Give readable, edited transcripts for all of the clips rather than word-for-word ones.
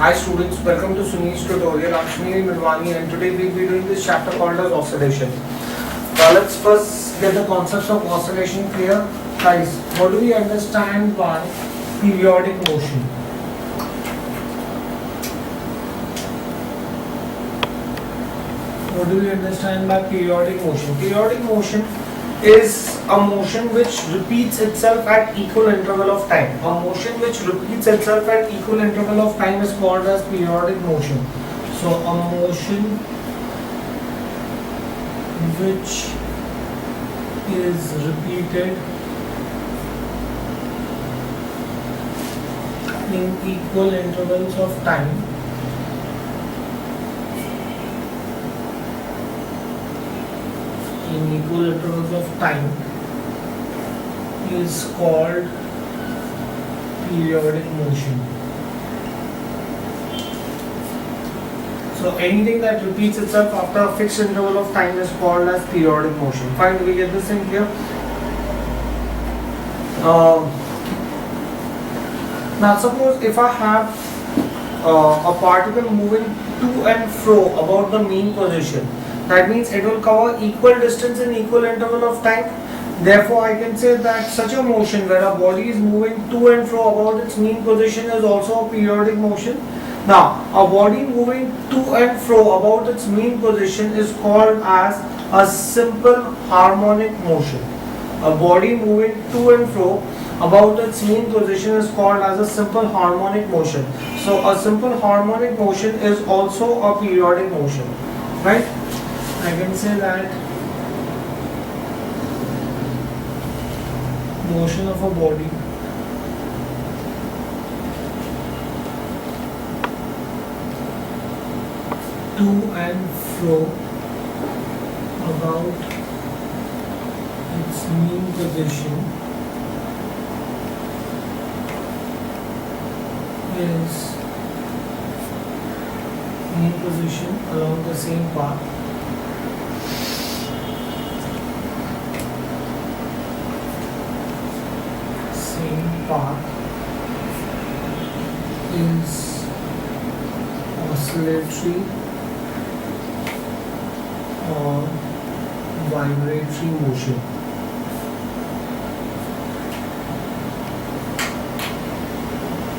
Hi students, welcome to Sunil's tutorial. I'm Sunil Milwani and today we'll be doing this chapter called as oscillation. Let's first get the concepts of oscillation clear. Guys, what do we understand by periodic motion? What do we understand by periodic motion? Periodic motion is a motion which repeats itself at equal interval of time. A motion which repeats itself at equal interval of time is called as periodic motion. So a motion which is repeated in equal intervals of time is called periodic motion. So anything that repeats itself after a fixed interval of time is called as periodic motion. Fine, do we get this in here? Now suppose if I have a particle moving to and fro about the mean position, that means it will cover equal distance in equal interval of time. Therefore, I can say that such a motion where a body is moving to and fro about its mean position is also a periodic motion. Now, a body moving to and fro about its mean position is called as a simple harmonic motion. A body moving to and fro about its mean position is called as a simple harmonic motion. So, a simple harmonic motion is also a periodic motion, right? I can say that motion of a body to and fro about its mean position is mean position along the same path is oscillatory or vibratory motion.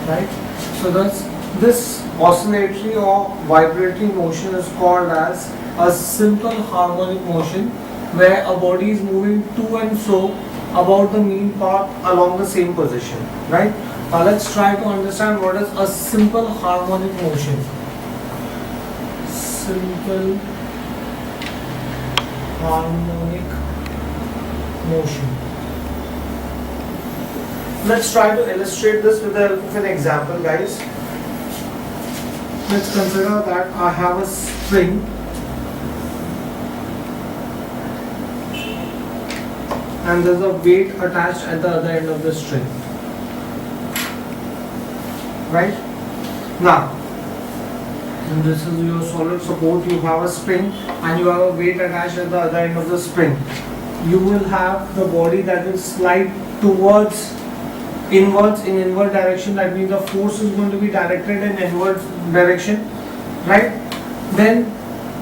Right? So this oscillatory or vibratory motion is called as a simple harmonic motion where a body is moving to and fro about the mean path along the same position, right? Let's try to understand what is a simple harmonic motion. Simple harmonic motion. Let's try to illustrate this with the help of an example, guys. Let's consider that I have a string and there's a weight attached at the other end of the string, right? Now, and this is your solid support. You have a spring and you have a weight attached at the other end of the spring. You will have the body that will slide towards inwards in inward direction. That means the force is going to be directed in inward direction, right? Then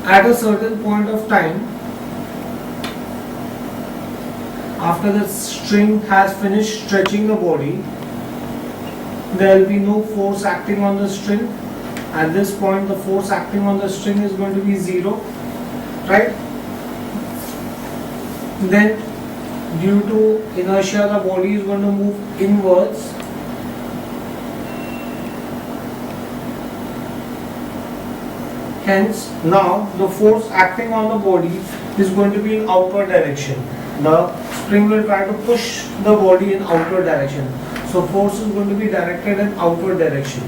at a certain point of time, after the string has finished stretching the body, there will be no force acting on the string. At this point, the force acting on the string is going to be zero, right? Then, due to inertia, the body is going to move inwards. Hence, now the force acting on the body is going to be in outward direction. The spring will try to push the body in outward direction. So force is going to be directed in outward direction,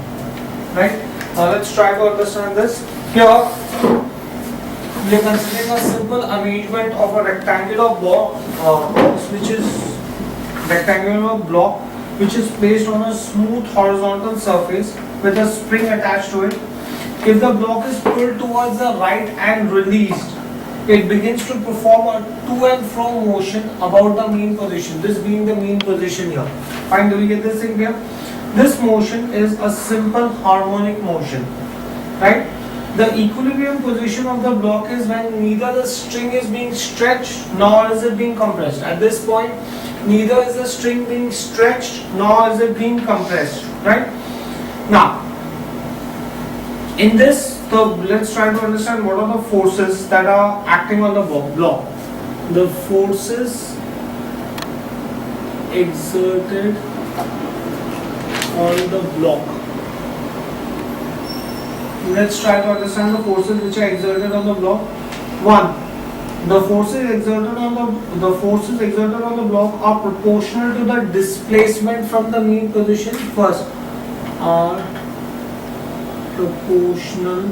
right? Let's try to understand this. Here we are considering a simple arrangement of a rectangular block, which is placed on a smooth horizontal surface with a spring attached to it. If the block is pulled towards the right and released, it begins to perform a to and fro motion about the mean position, this being the mean position here. Fine, do we get this thing here? This motion is a simple harmonic motion, right? The equilibrium position of the block is when neither the string is being stretched nor is it being compressed. At this point, neither is the string being stretched nor is it being compressed, right? Now, in this, so let's try to understand what are the forces that are acting on the block. The forces exerted on the block. Let's try to understand the forces which are exerted on the block. One, the forces exerted on the block are proportional to the displacement from the mean position. First, are proportional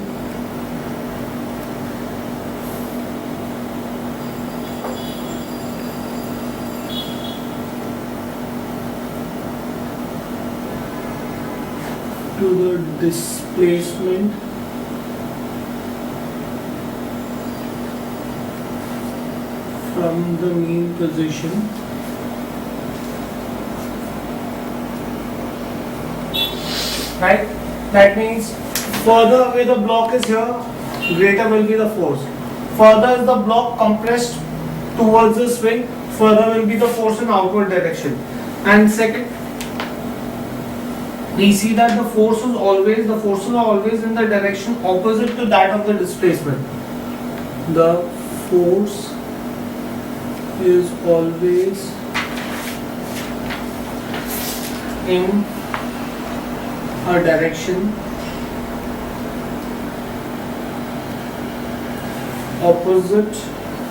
to the displacement from the mean position. Right? That means further away the block is here, greater will be the force. Further is the block compressed towards the swing, further will be the force in outward direction. And second, we see that the forces are always in the direction opposite to that of the displacement. The force is always in a direction opposite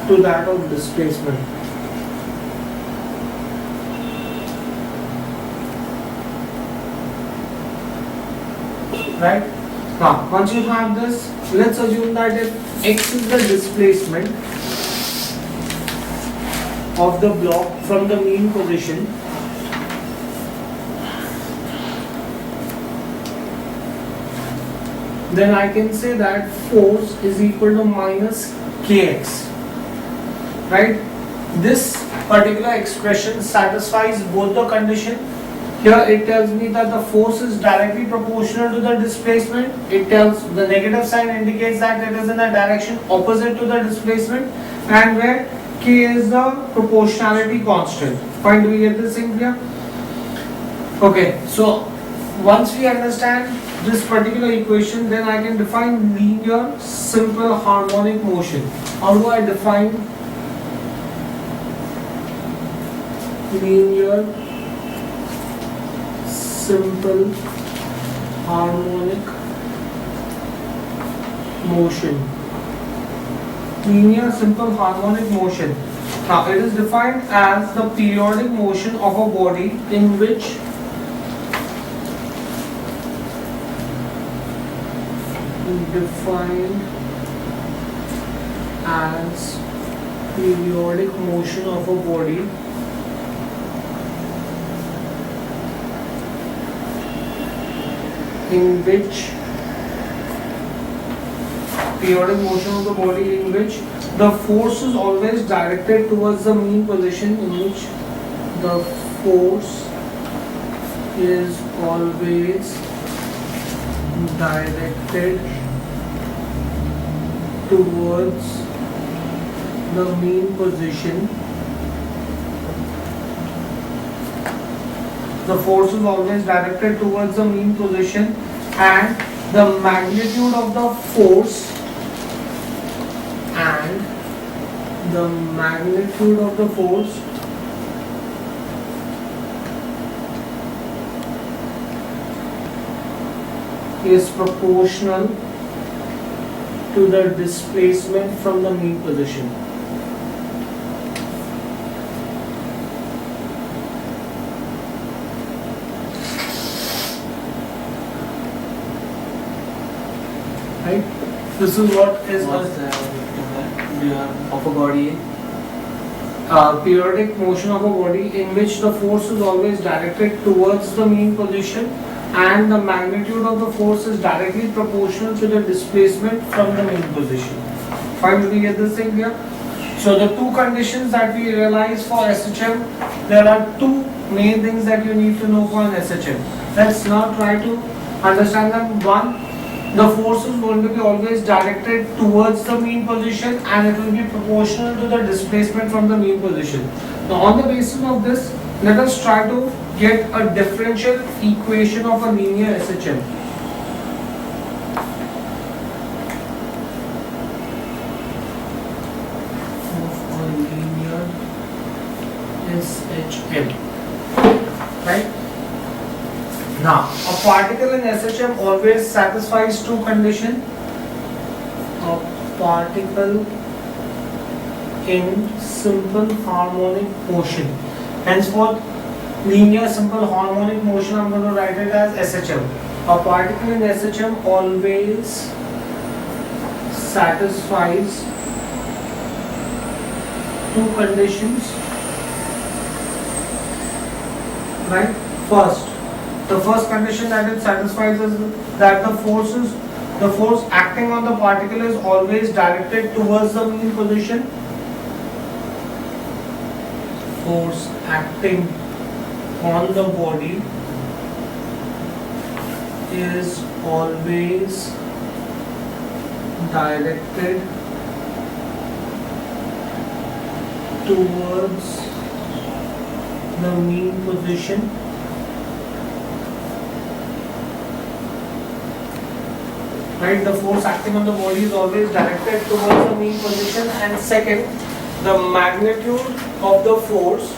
to that of displacement. Right? Now, once you have this, let's assume that if x is the displacement of the block from the mean position, then I can say that force is equal to minus kx. Right? This particular expression satisfies both the condition. Here it tells me that the force is directly proportional to the displacement. It tells the negative sign indicates that it is in a direction opposite to the displacement, and where k is the proportionality constant. Fine, do we get this in clear? Okay, so once we understand this particular equation, then I can define linear simple harmonic motion. How do I define linear simple harmonic motion? Linear simple harmonic motion. Now it is defined as the periodic motion of a body in which defined as periodic motion of a body in which the force is always directed towards the mean position, in which the force is always directed towards the mean position. The force is always directed towards the mean position, and the magnitude of the force is proportional to the displacement from the mean position. Right? This is what is of a body. Periodic motion of a body in which the force is always directed towards the mean position, and the magnitude of the force is directly proportional to the displacement from the mean position. Fine, do we get this thing here? So the two conditions that we realize for SHM, there are two main things that you need to know for an SHM. Let's now try to understand them. One, the force is going to be always directed towards the mean position and it will be proportional to the displacement from the mean position. Now on the basis of this, let us try to get a differential equation of a linear SHM. Of a linear SHM. Right? Now, a particle in SHM always satisfies two conditions. A particle in simple harmonic motion. Henceforth, linear simple harmonic motion, I'm going to write it as SHM. A particle in SHM always satisfies two conditions. Right? First, the first condition that it satisfies is that the force acting on the particle is always directed towards the mean position. Force acting on the body is always directed towards the mean position. Right, the force acting on the body is always directed towards the mean position. And second, the magnitude of the force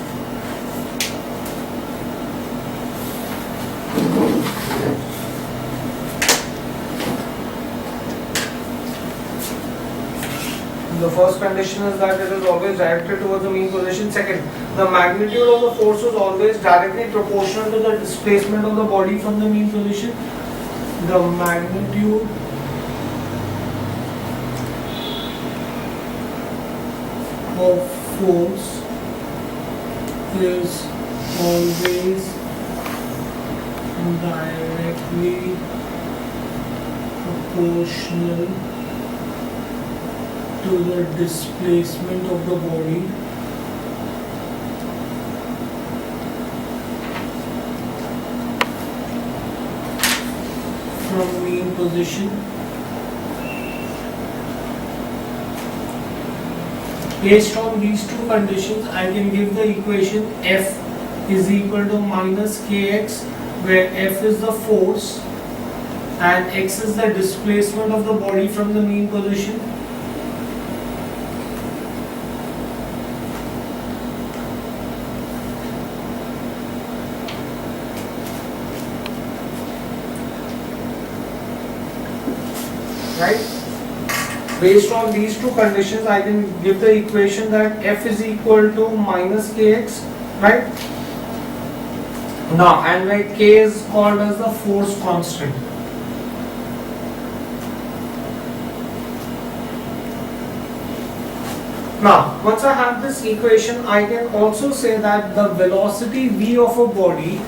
the first condition is that it is always directed towards the mean position. Second, the magnitude of the force is always directly proportional to the displacement of the body from the mean position. The magnitude of force is always directly proportional to the displacement of the body from mean position. Based on these two conditions, I can give the equation F is equal to minus kx, where F is the force and x is the displacement of the body from the mean position. Right? Based on these two conditions, I can give the equation that F is equal to minus kx, right? Now, and where k is called as the force constant. Now, once I have this equation, I can also say that the velocity v of a body,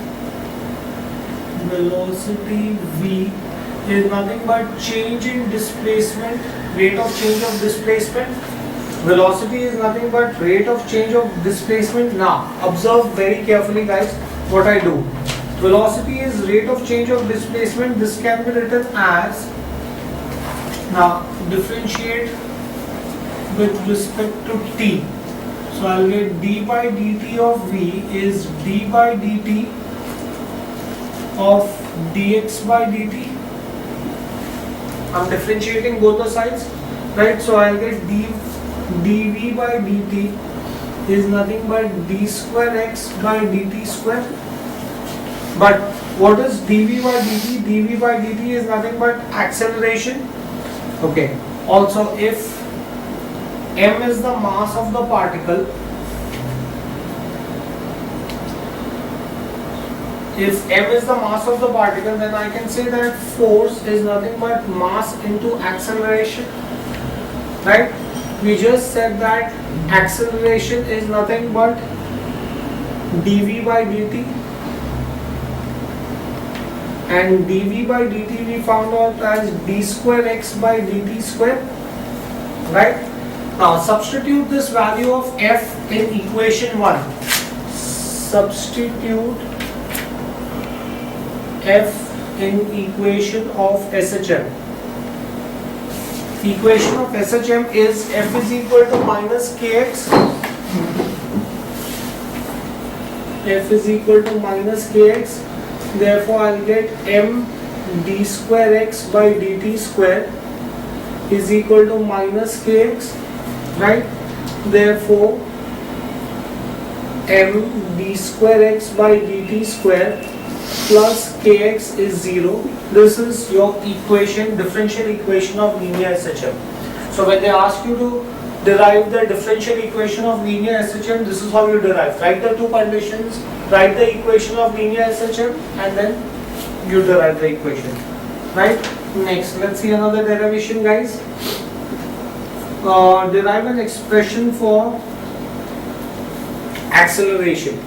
velocity v is nothing but change in displacement, rate of change of displacement. Velocity is nothing but rate of change of displacement. Now, observe very carefully guys what I do. Velocity is rate of change of displacement. This can be written as, now differentiate with respect to t. So I'll get d by dt of v is d by dt of dx by dt. I'm differentiating both the sides, right? So I'll get dv by dt is nothing but d square x by dt square. But what is dv by dt? dv by dt is nothing but acceleration. Okay. Also, if m is the mass of the particle, if m is the mass of the particle, then I can say that force is nothing but mass into acceleration, right? We just said that acceleration is nothing but dv by dt, and dv by dt we found out as d square x by dt square, right? Now substitute this value of f in equation 1. Substitute F in equation of SHM. Equation of SHM is F is equal to minus Kx. F is equal to minus Kx. Therefore, I'll get M d square x by dt square is equal to minus Kx, right? Therefore, M d square x by dt square plus Kx is 0. This is your equation, differential equation of linear SHM. So when they ask you to derive the differential equation of linear SHM, this is how you derive. Write the two conditions, write the equation of linear SHM, and then you derive the equation. Right? Next, let's see another derivation, guys. Derive an expression for acceleration.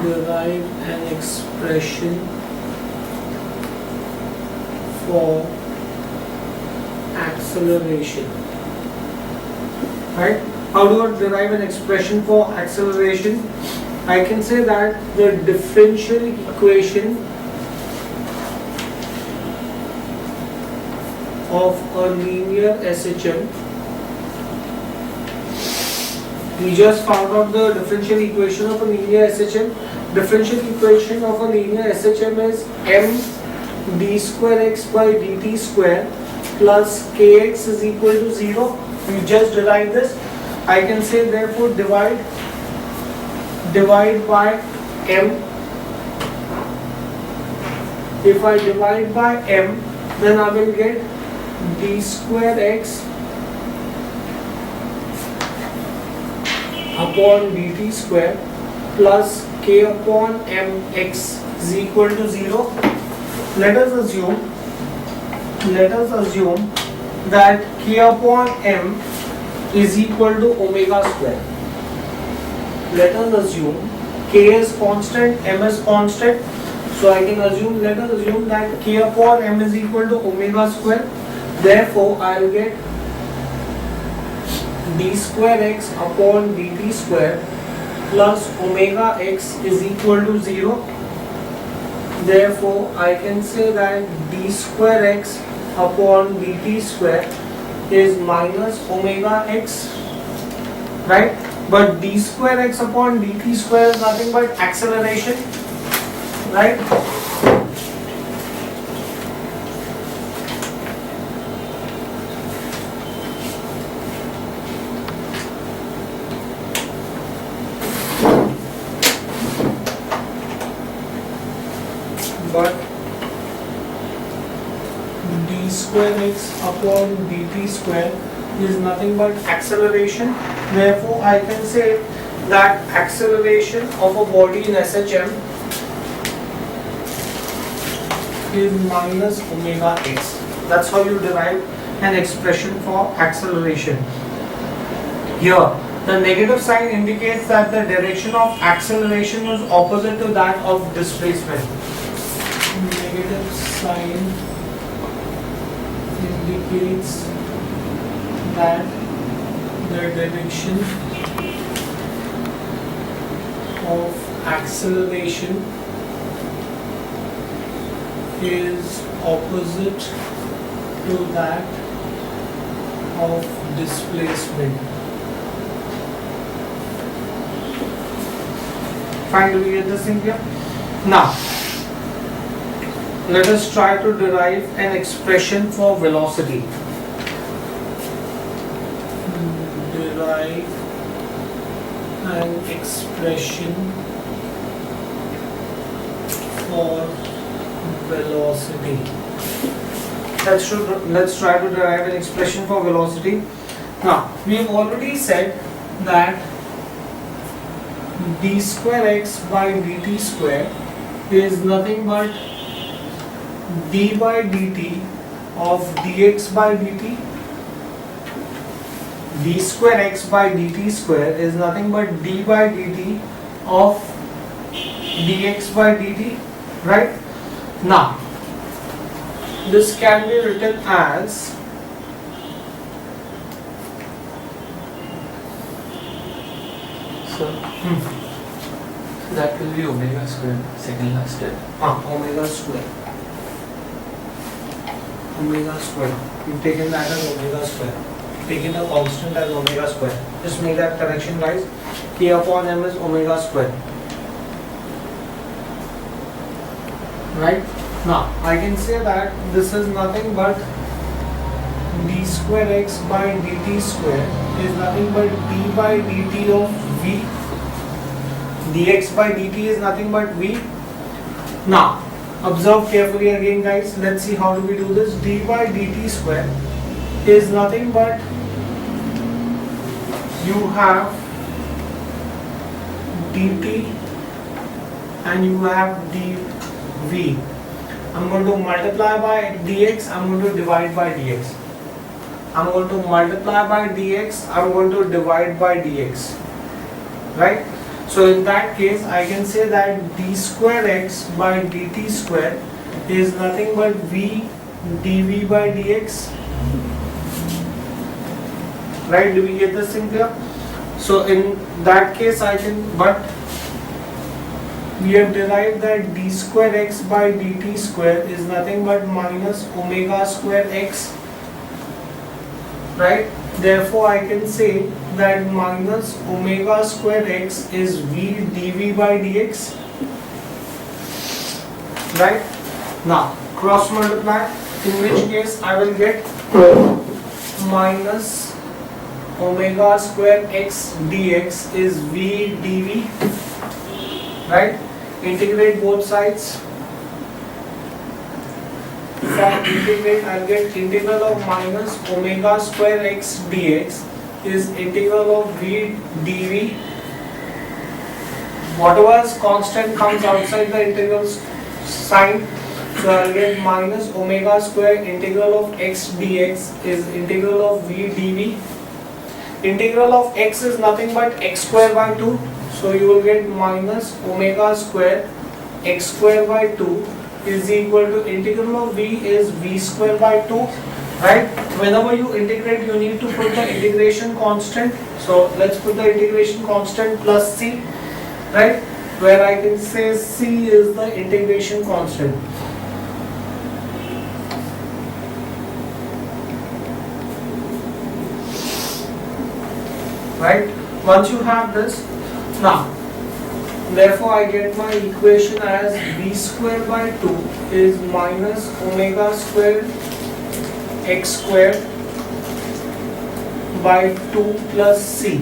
Derive an expression for acceleration. Right? How do I derive an expression for acceleration? I can say that the differential equation of a linear SHM, we just found out the differential equation of a linear SHM. Differential equation of a linear SHM is M d square x by dt square plus Kx is equal to 0. We just derived this. I can say therefore divide by M. If I divide by M, then I will get d square x upon dt square plus k upon mx is equal to 0. Let us assume that k upon m is equal to omega square. Let us assume k is constant, m is constant. So I can assume, let us assume that k upon m is equal to omega square. Therefore, I will get d square x upon dt square plus omega x is equal to 0. Therefore, I can say that d square x upon dt square is minus omega x, right? But d square x upon dt square is nothing but acceleration, right? But d square x upon dt square is nothing but acceleration. Therefore, I can say that acceleration of a body in SHM is minus omega x. That's how you derive an expression for acceleration. Here, the negative sign indicates that the direction of acceleration is opposite to that of displacement. Negative sign indicates that the direction of acceleration is opposite to that of displacement. Fine, do we get this thing here? Now, let us try to derive an expression for velocity. Derive an expression for velocity. Let's try to derive an expression for velocity. Now, we have already said that d square x by dt square is nothing but d by dt of dx by dt. D square x by dt square is nothing but d by dt of dx by dt, right? Now, this can be written as that will be omega square, second last step. Omega square. Omega square. You've taken that as omega square. Taken a constant as omega square. Just make that correction, guys. K upon m is omega square. Right? Now, I can say that this is nothing but d square x by dt square is nothing but d by dt of v. Dx by dt is nothing but v. Now, observe carefully again, guys. Let's see how do we do this. D by dt square is nothing but you have dt and you have dv. I'm going to multiply by dx, I'm going to divide by dx. I'm going to multiply by dx, I'm going to divide by dx. Right? So in that case, I can say that d square x by dt square is nothing but v dv by dx. Right? Do we get this thing clear? So in that case, I can, but we have derived that d square x by dt square is nothing but minus omega square x. Right? Therefore, I can say that minus omega square x is v dv by dx. Right? Now, cross multiply, in which case I will get minus omega square x dx is v dv. Right? Integrate both sides. If I integrate, I'll get integral of minus omega square x dx is integral of v dv. Whatever is constant comes outside the integral sign. So I'll get minus omega square integral of x dx is integral of v dv. Integral of x is nothing but x square by 2. So you will get minus omega square x square by 2 is equal to integral of v is v square by 2. Right? Whenever you integrate, you need to put the integration constant. So let's put the integration constant plus c. Right? Where I can say c is the integration constant. Right? Once you have this, now, therefore I get my equation as v square by 2 is minus omega square x square by 2 plus c.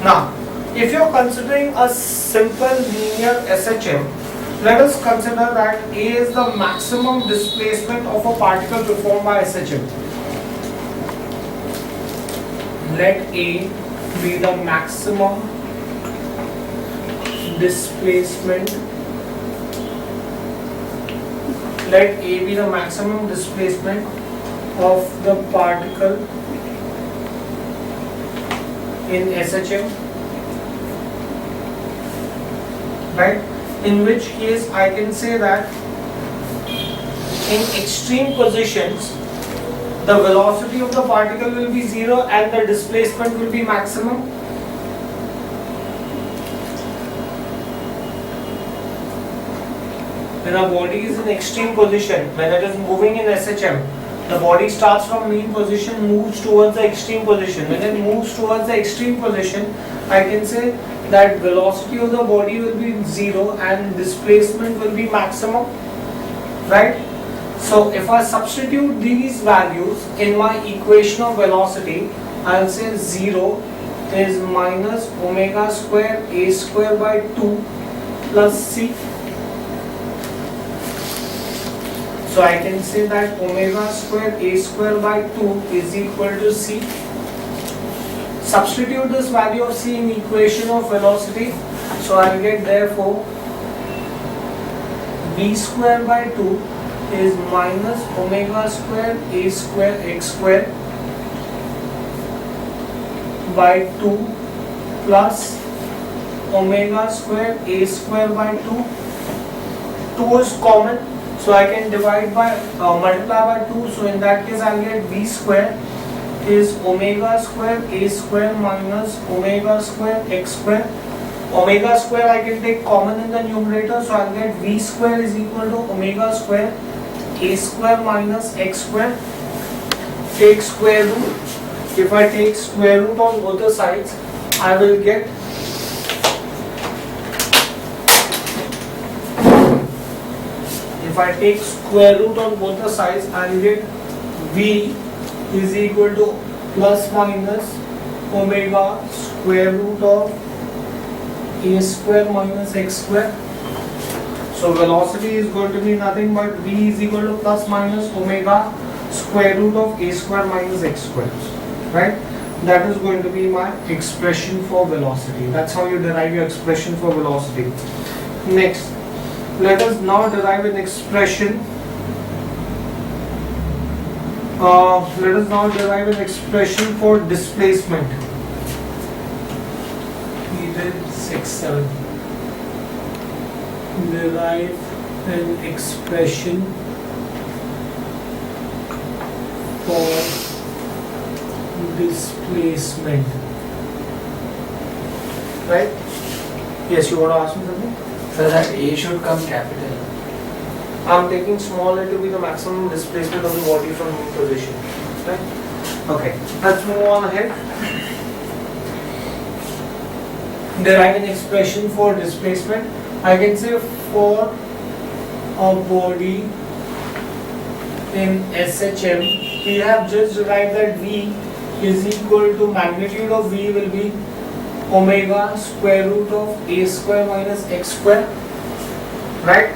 Now, if you are considering a simple linear SHM, let us consider that A is the maximum displacement of a particle performed by SHM. Let A be the maximum displacement. Let A be the maximum displacement of the particle in SHM. Right? In which case I can say that in extreme positions the velocity of the particle will be 0 and the displacement will be maximum. When a body is in extreme position, when it is moving in SHM, the body starts from mean position, moves towards the extreme position. When it moves towards the extreme position, I can say that velocity of the body will be 0 and displacement will be maximum. Right? So if I substitute these values in my equation of velocity, I will say 0 is minus omega square a square by 2 plus c. So I can say that omega square a square by 2 is equal to c. Substitute this value of c in equation of velocity. So I will get therefore v square by 2 is minus omega square a square x square by 2 plus omega square a square by 2. 2 is common, so I can divide by multiply by 2. So in that case I will get v square is omega square a square minus omega square x square Omega square I can take common in the numerator, so I'll get v square is equal to omega square a square minus x square. Take square root. If I take square root on both the sides, I will get if I take square root on both the sides, I will get v is equal to plus minus omega square root of a square minus x square. So velocity is going to be nothing but v is equal to plus minus omega square root of a square minus x square, right? That is going to be my expression for velocity. That's how you derive your expression for velocity. Next, let us now derive an expression. Let us now derive an expression for displacement. We did 6, 7. Derive an expression for displacement. Right? Yes, you want to ask me something? So that A should come capital. I'm taking small a to be the maximum displacement of the body from mean position. Right? Okay, let's move on ahead. Derive an expression for displacement. I can say for a body in SHM, we have just derived that V is equal to magnitude of V will be omega square root of a square minus x square, right?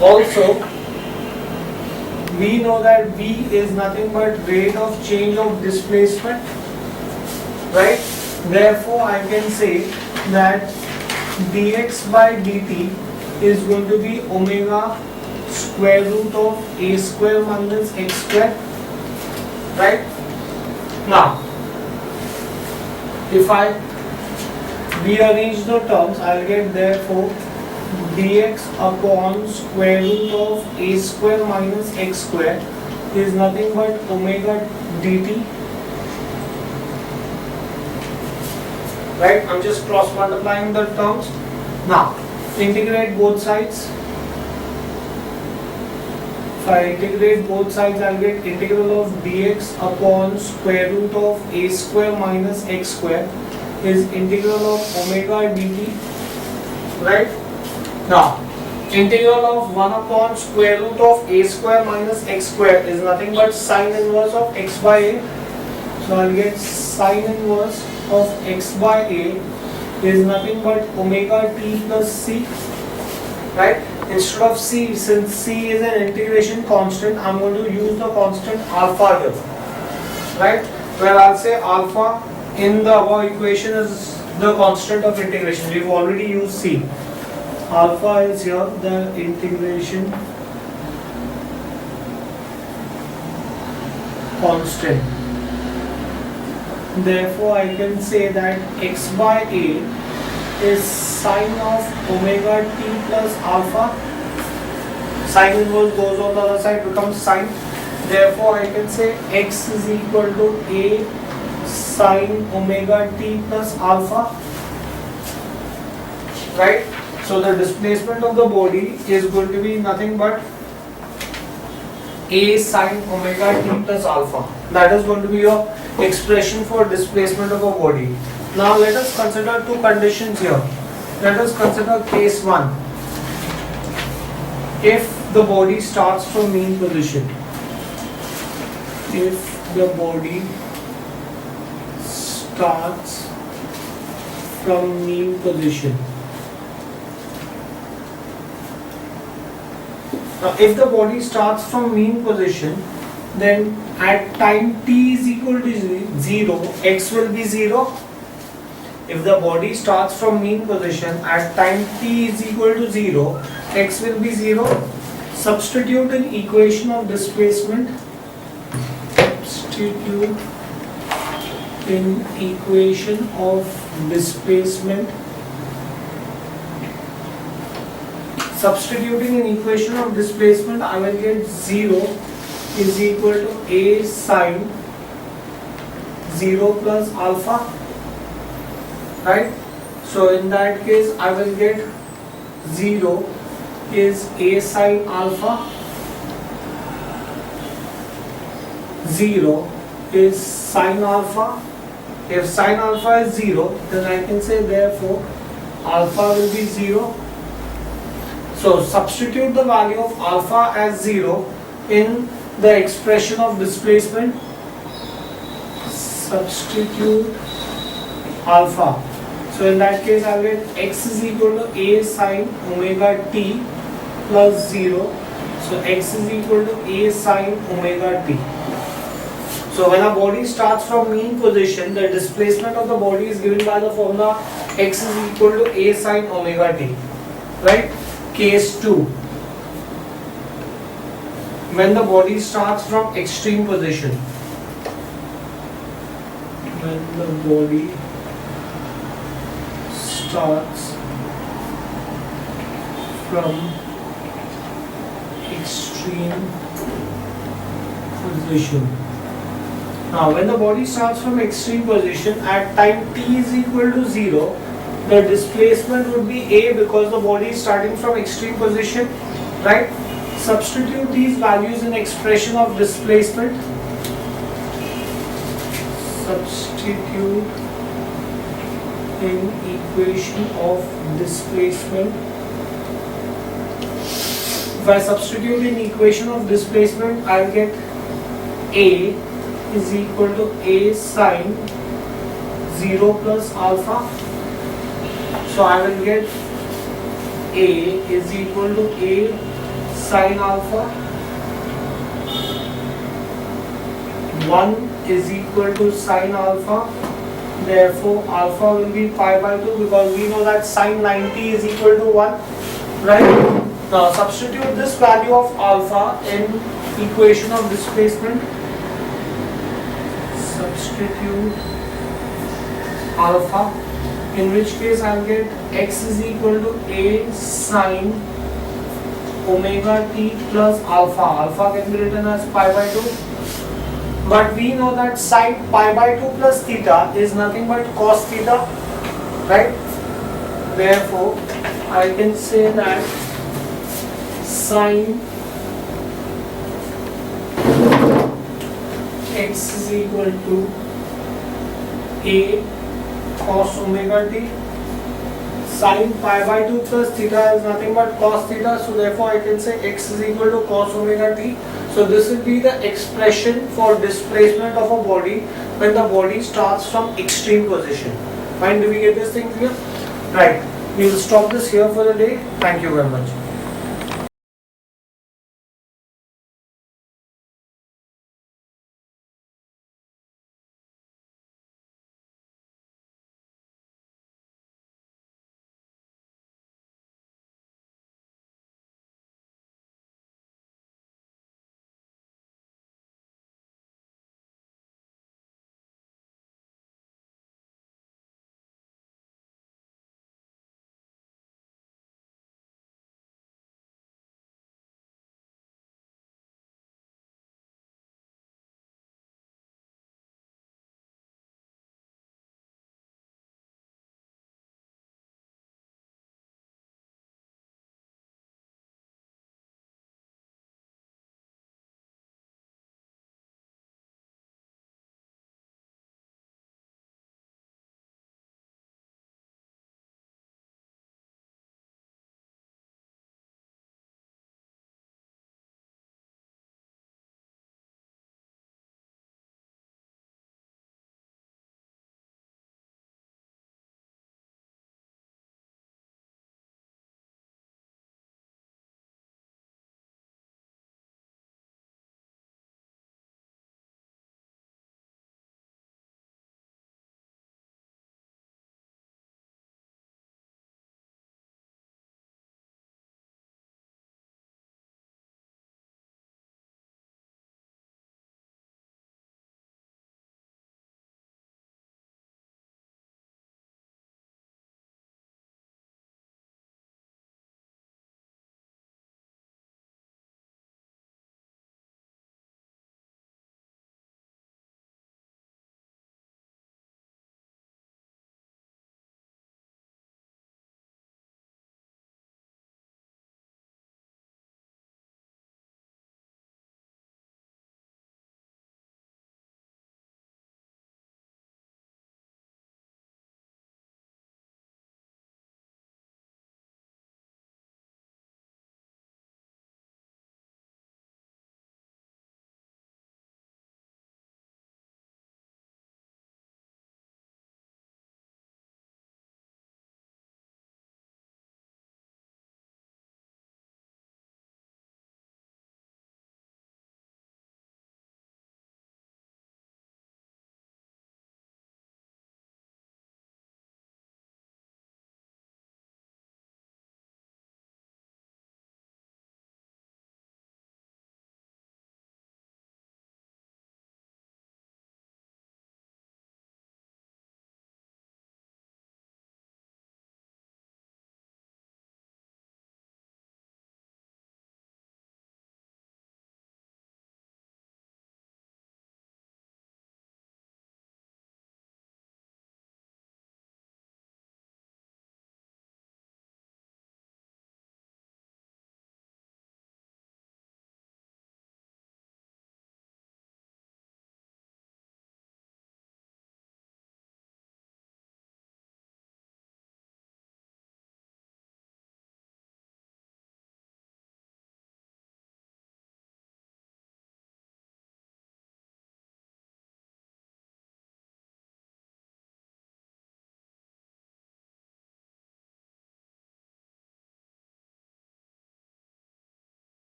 Also, we know that V is nothing but rate of change of displacement, right? Therefore, I can say that dx by dt is going to be omega square root of a square minus x square, right? Now, if I rearrange the terms, I'll get therefore dx upon square root of a square minus x square is nothing but omega dt, right? I'm just cross multiplying the terms. Now, integrate both sides. If I integrate both sides, I'll get integral of dx upon square root of a square minus x square is integral of omega dt, right? Now, integral of 1 upon square root of a square minus x square is nothing but sine inverse of x by a. So I'll get sine inverse of x by a is nothing but omega t plus c, right? Instead of c, since c is an integration constant, I'm going to use the constant alpha here, right? Where I'll say alpha in the above equation is the constant of integration. We've already used c. Alpha is here the integration constant. Therefore, I can say that x by a is sine of omega t plus alpha. Sine inverse goes on the other side, becomes sine. Therefore, I can say x is equal to a sine omega t plus alpha, right? So the displacement of the body is going to be nothing but a sine omega t plus alpha. That is going to be your expression for displacement of a body. Now let us consider two conditions here. Let us consider case 1. If the body starts from mean position, if the body starts from mean position. Now, if the body starts from mean position, then at time t is equal to 0, x will be 0. If the body starts from mean position, at time t is equal to 0, x will be 0. Substitute an equation of displacement. Substitute in equation of displacement. Substituting an equation of displacement, I will get 0 is equal to a sine 0 plus alpha, right? So in that case I will get 0 is A sine alpha, 0 is sine alpha. If sine alpha is 0, then I can say therefore alpha will be 0. So substitute the value of alpha as 0 in the expression of displacement. Substitute alpha. So in that case I will get x is equal to A sine omega t plus 0. So x is equal to A sine omega t. So when a body starts from mean position, the displacement of the body is given by the formula x is equal to A sine omega t. Right? Case 2. When the body starts from extreme position. When the body starts from extreme position. Now when the body starts from extreme position at time t is equal to 0, the displacement would be A because the body is starting from extreme position, right? Substitute these values in expression of displacement. Substitute in equation of displacement. If I substitute in equation of displacement, I'll get A is equal to A sine 0 plus alpha. So I will get A is equal to A sine alpha. 1 is equal to sine alpha. Therefore alpha will be pi by 2 because we know that sine 90 is equal to 1. Right? Now substitute this value of alpha in equation of displacement. Substitute alpha, in which case I'll get x is equal to A sine omega t plus alpha. Alpha can be written as pi by 2. But we know that sine pi by 2 plus theta is nothing but cos theta. Right? Therefore, I can say that sine x is equal to A cos omega t. Sin pi by 2 plus theta is nothing but cos theta, so therefore I can say x is equal to cos omega t. So this will be the expression for displacement of a body when the body starts from extreme position. Fine, do we get this thing clear? Right, we will stop this here for the day. Thank you very much.